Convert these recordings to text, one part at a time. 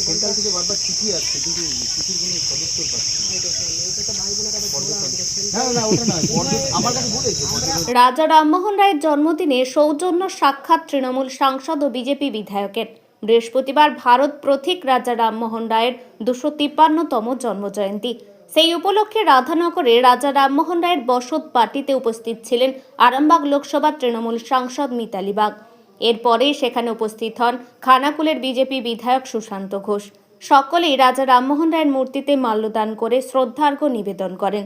Central থেকে বারবার চিঠি আসছে, কিন্তু চিঠির কোনো সদস্য পাচ্ছে না। রাজা রামমোহন রায়ের জন্মদিনে সৌজন্য সাক্ষাৎ তৃণমূল সাংসদ ও বিজেপি বিধায়কের। বৃহস্পতিবার ভারত পথিক রাজা রামমোহন রায়ের 253তম জন্মজয়ন্তী। সেই উপলক্ষে রাধানগরে রাজা রামমোহন রায়ের বসত বাটিতে উপস্থিত ছিলেন আরামবাগ লোকসভা তৃণমূল সাংসদ মিতালি বাগ। এরপরে সেখানে উপস্থিত হন খানাকুলের বিজেপি বিধায়ক সুশান্ত ঘোষ। সকলেই রাজা রামমোহন রায়ের মূর্তিতে মাল্যদান করে শ্রদ্ধার্ঘ্য নিবেদন করেন।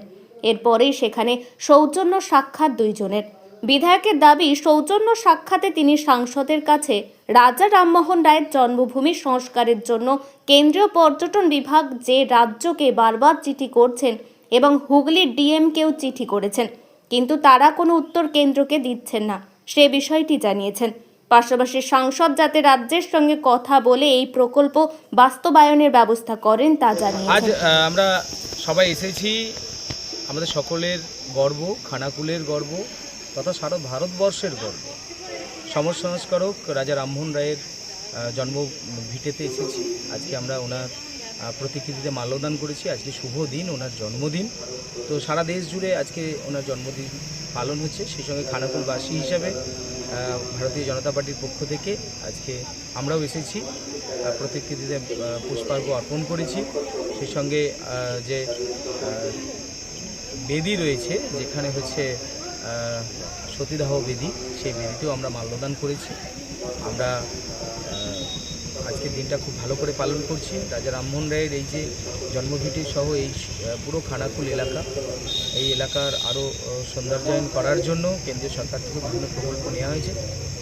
এরপরেই সেখানে সৌজন্য সাক্ষাৎ দুইজনের। বিধায়কের দাবি, সৌজন্য সাক্ষাতে তিনি সাংসদের কাছে রাজা রামমোহন রায়ের জন্মভূমি সংস্কারের জন্য কেন্দ্রীয় পর্যটন বিভাগ যে রাজ্যকে বারবার চিঠি করছেন এবং হুগলির ডিএমকেও চিঠি করেছেন, কিন্তু তারা কোনো উত্তর কেন্দ্রকে দিচ্ছেন না, সে বিষয়টি জানিয়েছেন। পাশাপাশি সাংসদ যাতে রাজ্যের সঙ্গে কথা বলে এই প্রকল্প বাস্তবায়নের ব্যবস্থা করেন তা জানিয়েছেন। আজ আমরা সবাই এসেছি, আমাদের সকলের গর্ব, খানাকুলের গর্ব তথা সারা ভারতবর্ষের গর্ব। সমর সংস্কারক রাজা রামমোহন রায়ের জন্ম ভিটেতে এসেছি। আজকে আমরা ওনার প্রতিকৃতিতে মাল্যদান করেছি। আজকে শুভ দিন, ওনার জন্মদিন। তো সারা দেশ জুড়ে আজকে ওনার জন্মদিন পালন হচ্ছে। সেই সঙ্গে খানাকুলবাসী হিসাবে ভারতীয় জনতা পার্টির পক্ষ থেকে আজকে আমরাও এসেছি, প্রতিকৃতিতে পুষ্পার্ঘ অর্পণ করেছি। সেই সঙ্গে যে বেদি রয়েছে, যেখানে হচ্ছে সতীদাহ বেদি, সেই বেদিতেও আমরা মাল্যদান করেছি। আমরা আজকের দিনটা খুব ভালো করে পালন করছি। রাজা রামমোহন রায়ের এই যে জন্মভিটি সহ এই পুরো খানাকুল এলাকা, এই এলাকার আরও সৌন্দর্যায়ন করার জন্য কেন্দ্রীয় সরকার থেকে বিভিন্ন প্রকল্প নেওয়া হয়েছে,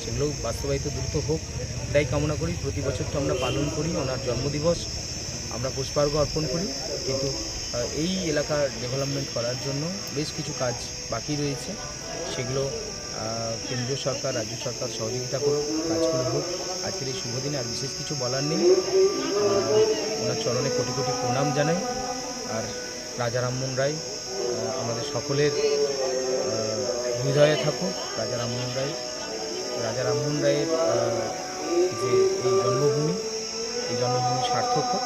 সেগুলো বাস্তবায়িত দ্রুত হোক এটাই কামনা করি। প্রতি বছর তো আমরা পালন করি ওনার জন্মদিবস, আমরা পুষ্পার্ঘ অর্পণ করি, কিন্তু এই এলাকার ডেভেলপমেন্ট করার জন্য বেশ কিছু কাজ বাকি রয়েছে। সেগুলো কেন্দ্রীয় সরকার, রাজ্য সরকার সহযোগিতা করুক, কাজগুলো হোক। আজকের এই শুভদিনে আর বিশেষ কিছু বলার নেই। ওনার চরণে কোটি কোটি প্রণাম জানাই। আর রাজা রামমোহন রায় আমাদের সকলের হৃদয়ে থাকুক। রাজা রামমোহন রায়ের যে এই জন্মভূমি সার্থক হোক।